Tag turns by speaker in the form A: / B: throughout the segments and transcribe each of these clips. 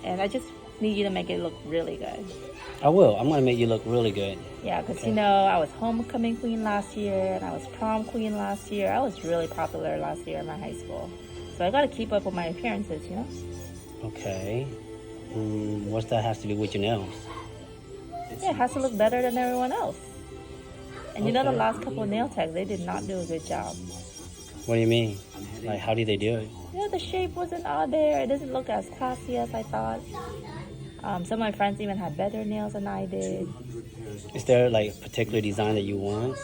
A: and I just need you to make it look really good.
B: I will. I'm gonna make you look really good.
A: Yeah, because
B: Okay.
A: I was homecoming queen last year, and I was prom queen last year. I was really popular last year in my high school, so I got to keep up with my appearances.
B: Okay. What's that has to do with your nails?
A: Yeah, it has to look better than everyone else. And the
B: Okay.
A: last couple of nail techs, they did not do a good job.
B: What do you mean? Like, how did they do it?
A: The shape wasn't all there. It doesn't look as classy as I thought. Some of my friends even had better nails than I did.
B: Is there like a particular design that you want?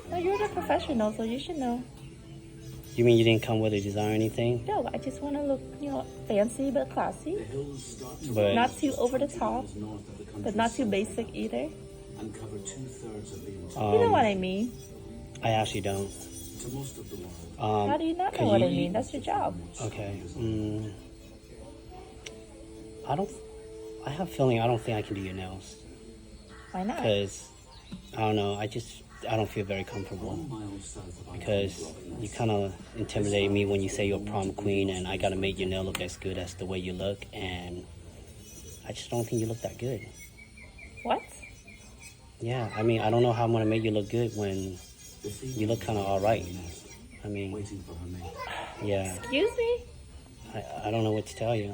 A: No, you're the professional, so you should know.
B: You mean you didn't come with a design or anything?
A: No, I just want to look, fancy but classy.
B: But
A: Not too over the top, but not too basic either. You know what I mean.
B: I actually don't.
A: How do you not know what I mean? That's your job.
B: Okay. I have a feeling I don't think I can do your nails.
A: Why not?
B: Because, I don't know, I don't feel very comfortable. Because you kind of intimidate me when you say you're prom queen and I got to make your nail look as good as the way you look. And I just don't think you look that good.
A: What?
B: Yeah, I mean, I don't know how I'm going to make you look good when you look kind of all right. I mean, yeah,
A: Excuse me?
B: I don't know what to tell you.